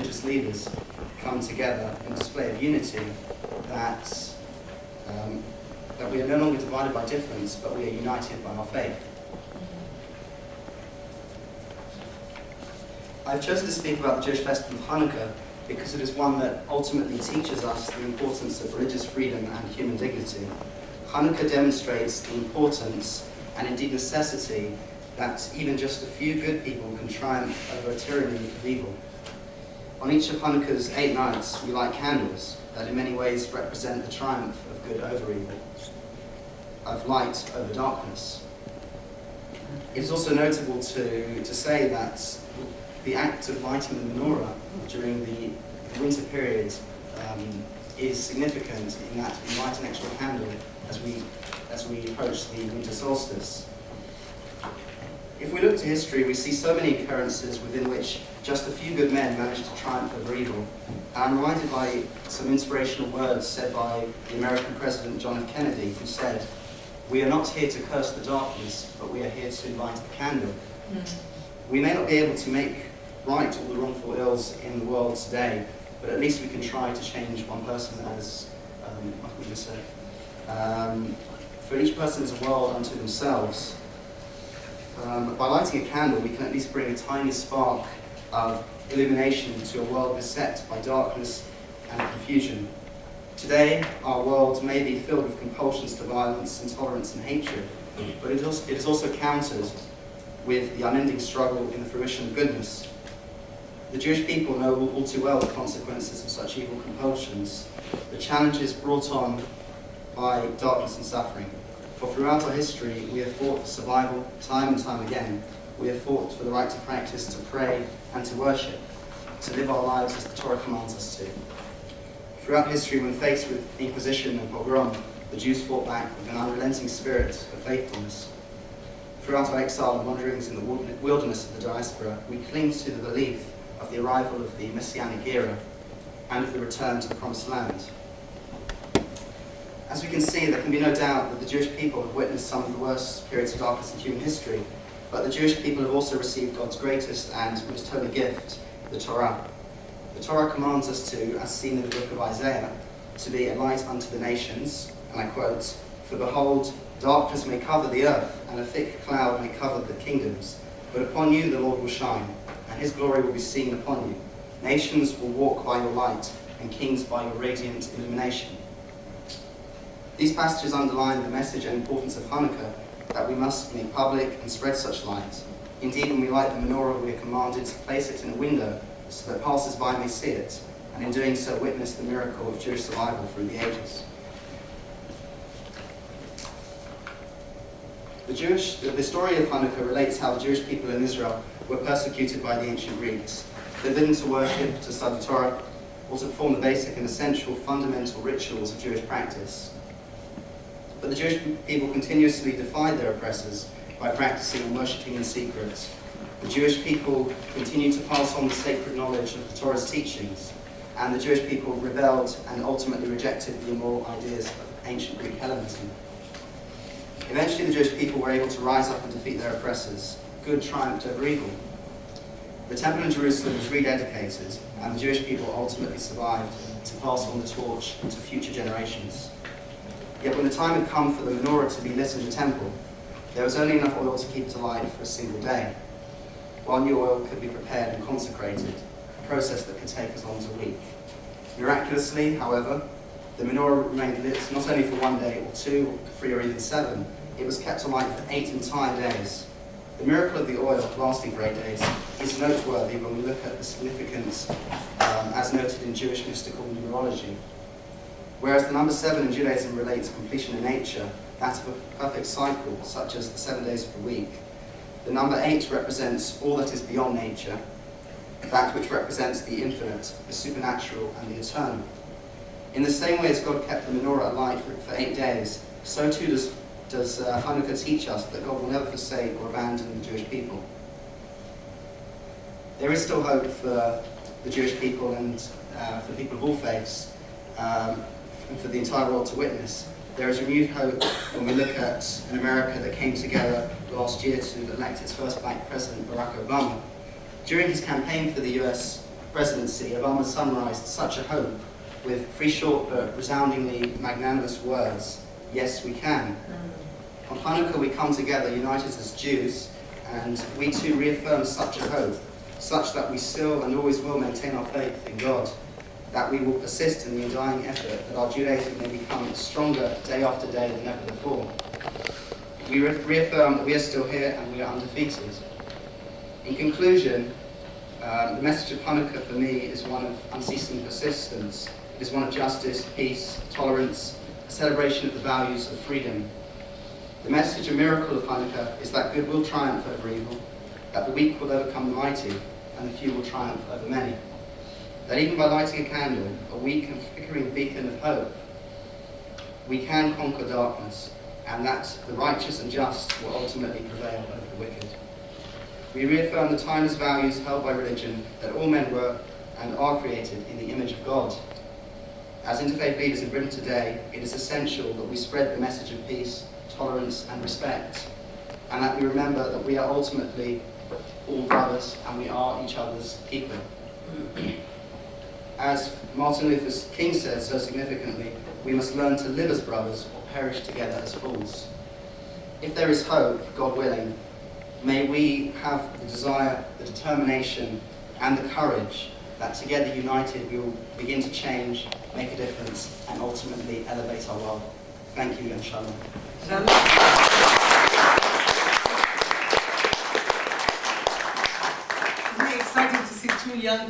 religious leaders come together in display of unity, that we are no longer divided by difference, but we are united by our faith. I've chosen to speak about the Jewish festival of Chanukah because it is one that ultimately teaches us the importance of religious freedom and human dignity. Chanukah demonstrates the importance and indeed necessity that even just a few good people can triumph over a tyranny of evil. On each of Hanukkah's 8 nights, we light candles that in many ways represent the triumph of good over evil, of light over darkness. It is also notable to say that the act of lighting the menorah during the winter period is significant in that we light an extra candle as we approach the winter solstice. If we look to history, we see so many occurrences within which just a few good men managed to triumph over evil. And I'm reminded by some inspirational words said by the American President John F. Kennedy, who said, "We are not here to curse the darkness, but we are here to light the candle." We may not be able to make right all the wrongful ills in the world today, but at least we can try to change one person, as Michael just said. For each person is a world unto themselves. By lighting a candle, we can at least bring a tiny spark of illumination to a world beset by darkness and confusion. Today, our world may be filled with compulsions to violence, intolerance and hatred, but it is also countered with the unending struggle in the fruition of goodness. The Jewish people know all too well the consequences of such evil compulsions, the challenges brought on by darkness and suffering. For throughout our history, we have fought for survival time and time again. We have fought for the right to practice, to pray, and to worship, to live our lives as the Torah commands us to. Throughout history, when faced with inquisition and pogrom, the Jews fought back with an unrelenting spirit of faithfulness. Throughout our exile and wanderings in the wilderness of the diaspora, we cling to the belief of the arrival of the Messianic era and of the return to the Promised Land. As we can see, there can be no doubt that the Jewish people have witnessed some of the worst periods of darkness in human history, but the Jewish people have also received God's greatest and most holy gift, the Torah. The Torah commands us to, as seen in the book of Isaiah, to be a light unto the nations, and I quote, "For behold, darkness may cover the earth, and a thick cloud may cover the kingdoms, but upon you the Lord will shine, and his glory will be seen upon you. Nations will walk by your light, and kings by your radiant illumination." These passages underline the message and importance of Hanukkah, that we must make public and spread such light. Indeed, when we light the menorah, we are commanded to place it in a window so that passers-by may see it, and in doing so witness the miracle of Jewish survival through the ages. The story of Hanukkah relates how the Jewish people in Israel were persecuted by the ancient Greeks, forbidden to worship, to study Torah, or to perform the basic and essential fundamental rituals of Jewish practice. But the Jewish people continuously defied their oppressors by practicing and worshipping in secret. The Jewish people continued to pass on the sacred knowledge of the Torah's teachings, and the Jewish people rebelled and ultimately rejected the immoral ideas of ancient Greek Hellenism. Eventually, the Jewish people were able to rise up and defeat their oppressors. Good triumphed over evil. The temple in Jerusalem was rededicated, and the Jewish people ultimately survived to pass on the torch to future generations. Yet when the time had come for the menorah to be lit in the temple, there was only enough oil to keep it alight for a single day, while new oil could be prepared and consecrated, a process that could take as long as a week. Miraculously, however, the menorah remained lit not only for 1 day or 2, or 3, or even 7, it was kept alight for 8 entire days. The miracle of the oil lasting for 8 days is noteworthy when we look at the significance as noted in Jewish mystical numerology. Whereas the number 7 in Judaism relates completion in nature, that of a perfect cycle, such as the 7 days of the week, the number 8 represents all that is beyond nature, that which represents the infinite, the supernatural, and the eternal. In the same way as God kept the menorah alight for 8 days, so too does Hanukkah teach us that God will never forsake or abandon the Jewish people. There is still hope for the Jewish people and for people of all faiths, and for the entire world to witness. There is renewed hope when we look at an America that came together last year to elect its first black president, Barack Obama. During his campaign for the US presidency, Obama summarized such a hope with three short but resoundingly magnanimous words: yes, we can. On Hanukkah, we come together united as Jews, and we too reaffirm such a hope, such that we still and always will maintain our faith in God, that we will persist in the undying effort that our Judaism may become stronger day after day than ever before. We reaffirm that we are still here and we are undefeated. In conclusion, the message of Hanukkah for me is one of unceasing persistence. It is one of justice, peace, tolerance, a celebration of the values of freedom. The message and miracle of Hanukkah is that good will triumph over evil, that the weak will overcome the mighty, and the few will triumph over many. That even by lighting a candle, a weak and flickering beacon of hope, we can conquer darkness, and that the righteous and just will ultimately prevail over the wicked. We reaffirm the timeless values held by religion, that all men were and are created in the image of God. As interfaith leaders in Britain today, it is essential that we spread the message of peace, tolerance and respect, and that we remember that we are ultimately all brothers and we are each other's people. As Martin Luther King said so significantly, we must learn to live as brothers or perish together as fools. If there is hope, God willing, may we have the desire, the determination and the courage that together united we will begin to change, make a difference and ultimately elevate our world. Thank you and shalom. Isn't it exciting to see two young